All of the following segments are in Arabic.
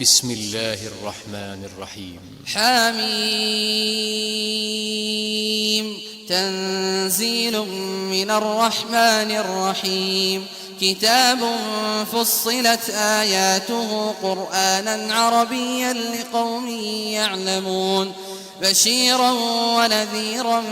بسم الله الرحمن الرحيم. حميم. تنزيل من الرحمن الرحيم. كتاب فصلت آياته قرآنا عربيا لقوم يعلمون بشيرا ونذيرا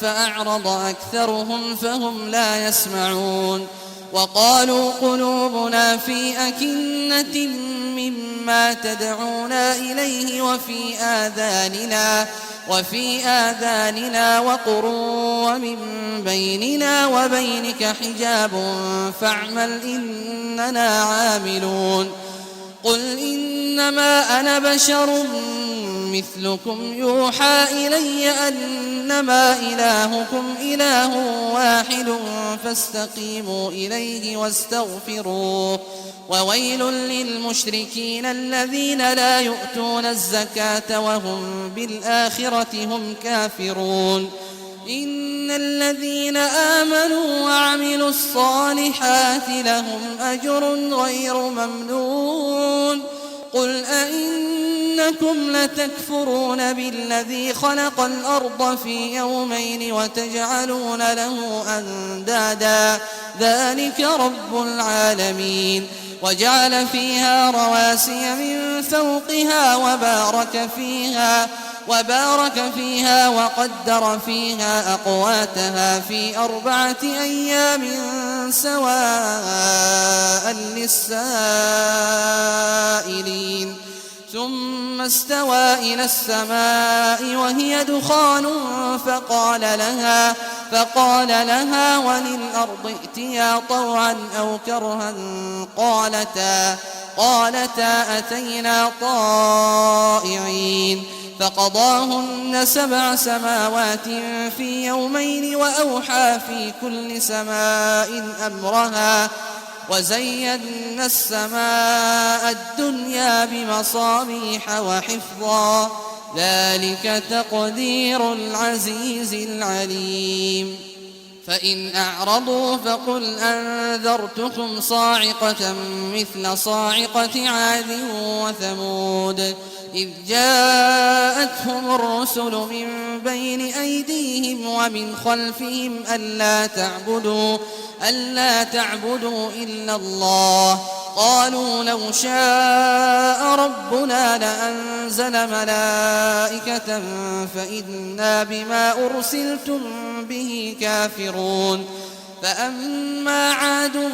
فأعرض أكثرهم فهم لا يسمعون. وقالوا قلوبنا في أكنة مما تدعونا إليه وفي آذاننا وقر ومن بيننا وبينك حجاب فاعمل إننا عاملون. قل إنما أنا بشر مثلكم يوحى إلي أنما إلهكم إله واحد فاستقيموا إليه واستغفروه. وويل للمشركين الذين لا يؤتون الزكاة وهم بالآخرة هم كافرون. إن الذين آمنوا وعملوا الصالحات لهم أجر غير ممنون. قل أئنكم لتكفرون بالذي خلق الأرض في يومين وتجعلون له أندادا ذلك رب العالمين. وجعل فيها رواسي من فوقها وبارك فيها وقدر فيها أقواتها في 4 أيام سواء للسائلين. ثم استوى إلى السماء وهي دخان فقال لها وللأرض ائتيا طوعا أو كرها قالتا أتينا طائعين. فقضاهن 7 سماوات في يومين وأوحى في كل سماء أمرها وزينا السماء الدنيا بمصابيح وحفظا ذلك تقدير العزيز العليم. فإن أعرضوا فقل أنذرتكم صاعقة مثل صاعقة عاد وثمود إذ جاءتهم الرسل من بين أيديهم ومن خلفهم ألا تعبدوا إلا الله. قالوا لو شاء ربنا لأنزل ملائكة فإنا بما أرسلتم به كافرون. فأما عاد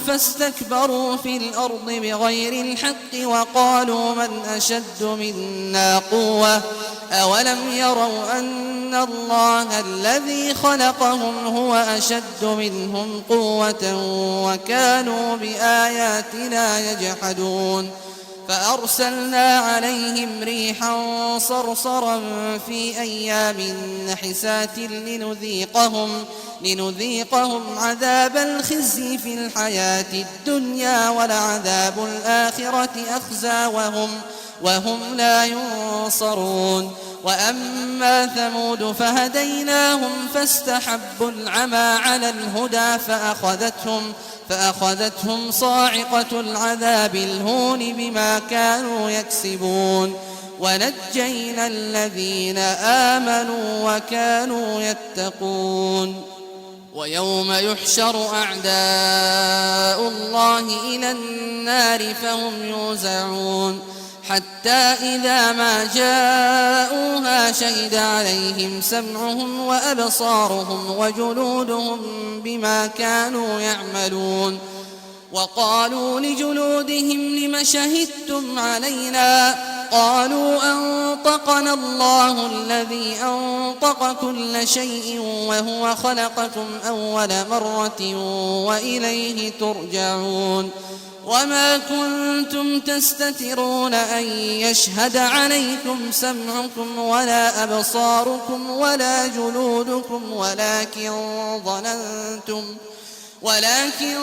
فاستكبروا في الأرض بغير الحق وقالوا من أشد منا قوة أولم يروا أن الله الذي خلقهم هو أشد منهم قوة وكانوا بآياتنا يجحدون. فأرسلنا عليهم ريحا صرصرا في أيام نحسات لنذيقهم عذاب الخزي في الحياة الدنيا ولعذاب الآخرة أخزى وهم لا ينصرون. وأما ثمود فهديناهم فاستحبوا العمى على الهدى فأخذتهم صاعقة العذاب الهون بما كانوا يكسبون. ونجينا الذين آمنوا وكانوا يتقون. ويوم يحشر أعداء الله إلى النار فهم يوزعون حتى إذا ما جاءوها شهد عليهم سمعهم وأبصارهم وجلودهم بما كانوا يعملون. وقالوا لجلودهم لم شهدتم علينا قالوا أنطقنا الله الذي أنطق كل شيء وهو خلقكم أول مرة وإليه ترجعون. وما كنتم تستترون أن يشهد عليكم سمعكم ولا أبصاركم ولا جلودكم ولكن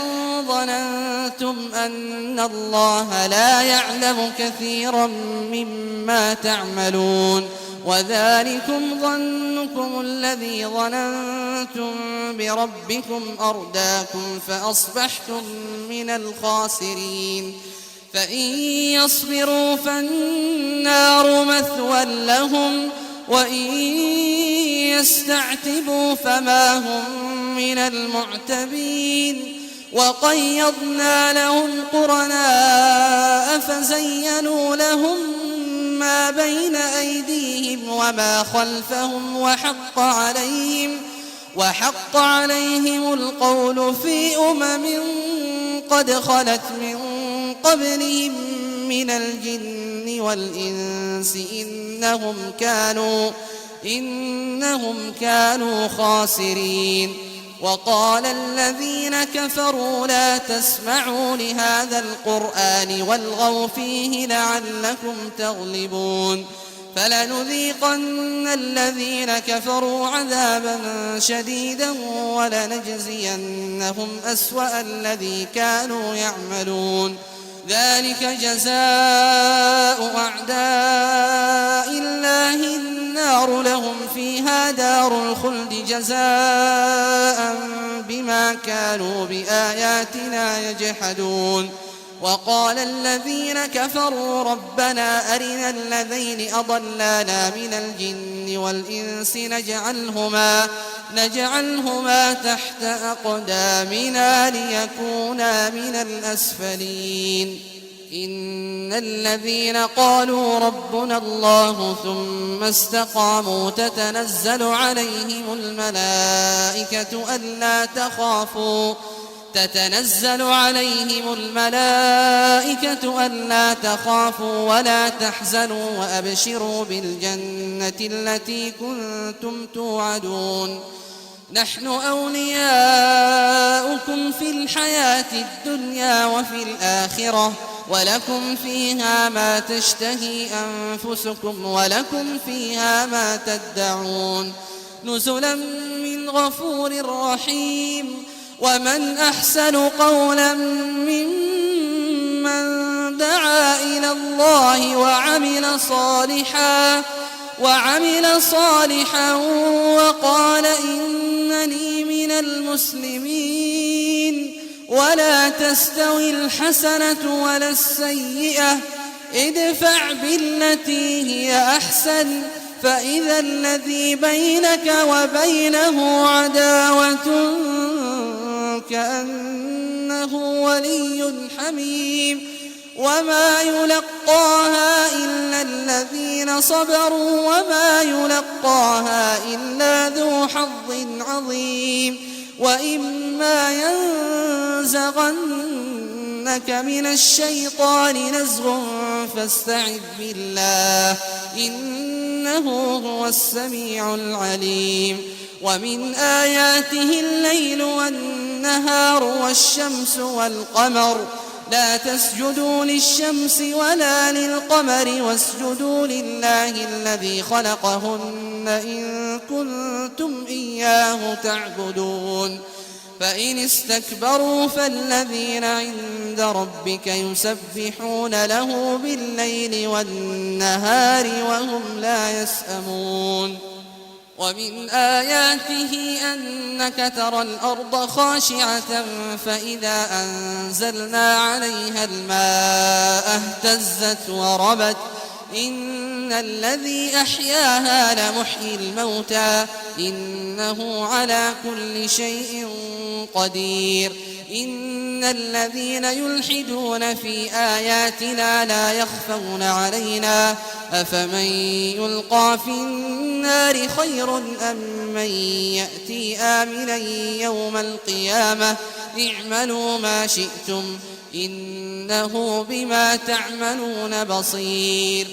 ظننتم أن الله لا يعلم كثيرا مما تعملون. وذلكم ظنكم الذي ظننتم بربكم أرداكم فأصبحتم من الخاسرين. فإن يصبروا فالنار مثوى لهم وإن يستعتبوا فما هم من المعتبين وقيضنا لهم قرناء فزينوا لهم ما بين أيديهم وما خلفهم وحق عليهم القول في قد خلت من قبلهم من الجن والإنس إنهم كانوا خاسرين وقال الذين كفروا لا تسمعوا لهذا القرآن والغوا فيه لعلكم تغلبون فلنذيقن الذين كفروا عذابا شديدا ولنجزينهم أسوأ الذي كانوا يعملون ذلك جزاء أعداء الله النار لهم فيها دار الخلد جزاء بما كانوا بآياتنا يجحدون وقال الذين كفروا ربنا أرنا الذين أضلانا من الجن والإنس نجعلهما تحت أقدامنا ليكونا من الأسفلين إن الذين قالوا ربنا الله ثم استقاموا تتنزل عليهم الملائكة ألا تخافوا ولا تحزنوا وأبشروا بالجنة التي كنتم توعدون نحن أولياؤكم في الحياة الدنيا وفي الآخرة ولكم فيها ما تشتهي أنفسكم ولكم فيها ما تدعون نزلا من غفور رحيم ومن أحسن قولا ممن دعا إلى الله وعمل صالحا وقال إنني من المسلمين ولا تستوي الحسنة ولا السيئة ادفع بالتي هي أحسن فإذا الذي بينك وبينه عداوة كأنه ولي حميم وما يلقاها إلا الذين صبروا وما يلقاها إلا ذو حظ عظيم وإما ينزغنك من الشيطان نزغ فاستعذ بالله إنه هو السميع العليم ومن آياته الليل والنهار والشمس والقمر لا تسجدوا للشمس ولا للقمر واسجدوا لله الذي خلقهن إن كنتم إياه تعبدون فإن استكبروا فالذين عند ربك يسبحون له بالليل والنهار وهم لا يسأمون ومن آياته أنك ترى الأرض خاشعة فإذا أنزلنا عليها الماء اهتزت وربت إن الذي أحياها لمحيي الموتى إنه على كل شيء قدير إن الذين يلحدون في آياتنا لا يخفون علينا أفمن يلقى في النار خير أم من يأتي آمنا يوم القيامة اعملوا ما شئتم إنه بما تعملون بصير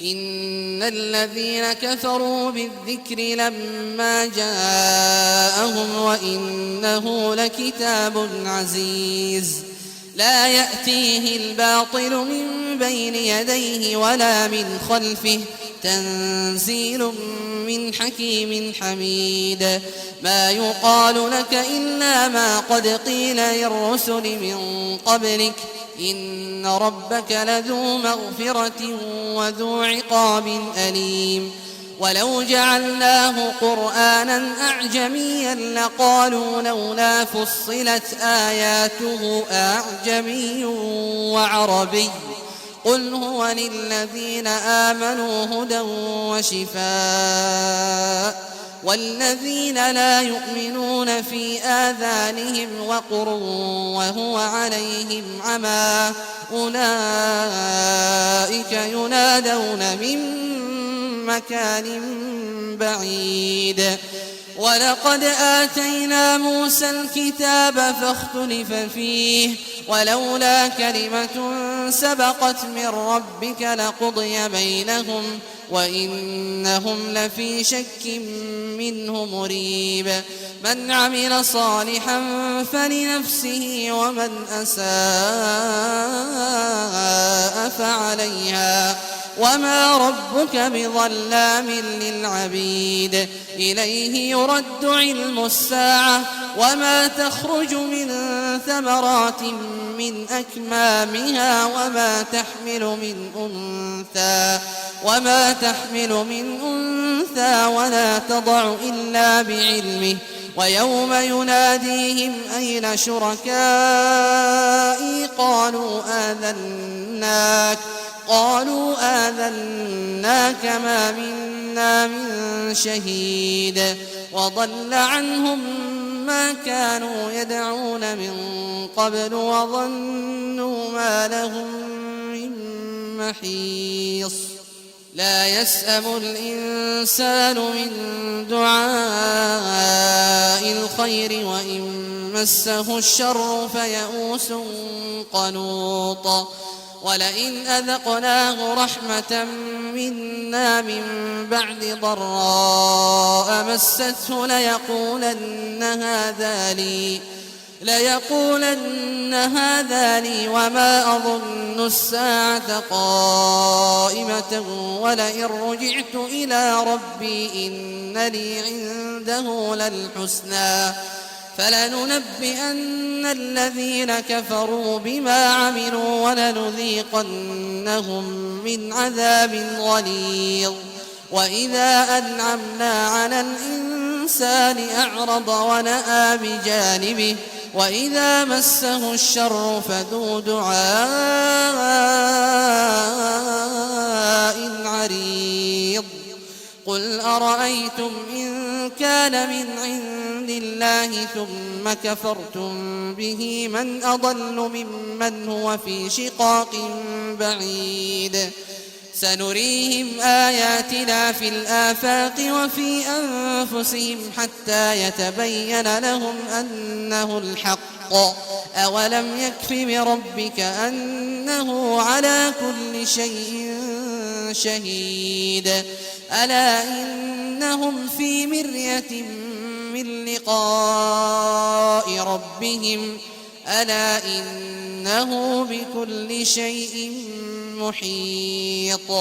إن الذين كفروا بالذكر لما جاءهم وإنه لكتاب عزيز لا يأتيه الباطل من بين يديه ولا من خلفه تنزيل من حكيم حميد ما يقال لك إلا ما قد قيل للرسل من قبلك إن ربك لذو مغفرة وذو عقاب أليم ولو جعلناه قرآنا أعجميا لقالوا لولا فصلت آياته أعجمي وعربي قل هو للذين آمنوا هدى وشفاء والذين لا يؤمنون في آذانهم وقر وهو عليهم عمى أولئك ينادون من مكان بعيد ولقد آتينا موسى الكتاب فاختلف فيه ولولا كلمة سبقت من ربك لقضي بينهم وإنهم لفي شك منه مريب من عمل صالحا فلنفسه ومن أساء فعليها وما ربك بظلام للعبيد إليه يرد علم الساعة وما تخرج من ثمرات من أكمامها وما تحمل من أنثى ولا تضع إلا بعلمه ويوم يناديهم أين شركائي قالوا آذناك ما منا من شهيد وضل عنهم ما كانوا يدعون من قبل وظنوا ما لهم من محيص لا يسأم الإنسان من دعاء الخير وإن مسه الشر فيئوس قنوط ولئن أذقناه رحمة منا من بعد ضراء مسته ليقولن هذا لي وما أظن الساعة قائمة ولئن رجعت إلى ربي إن لي عنده للحسنى فلننبئن الذين كفروا بما عملوا ولنذيقنهم من عذاب غليظ وإذا أنعمنا على الإنسان أعرض ونأى بجانبه وإذا مسه الشر فذو دعاء عريض قل أرأيتم إن كان من عند الله ثم كفرتم به من أضل ممن هو في شقاق بعيد سنريهم آياتنا في الآفاق وفي أنفسهم حتى يتبين لهم أنه الحق أولم يكف بربك أنه على كل شيء شهيد ألا إنهم في مرية من لقاء ربهم ألا إنه بكل شيء محيط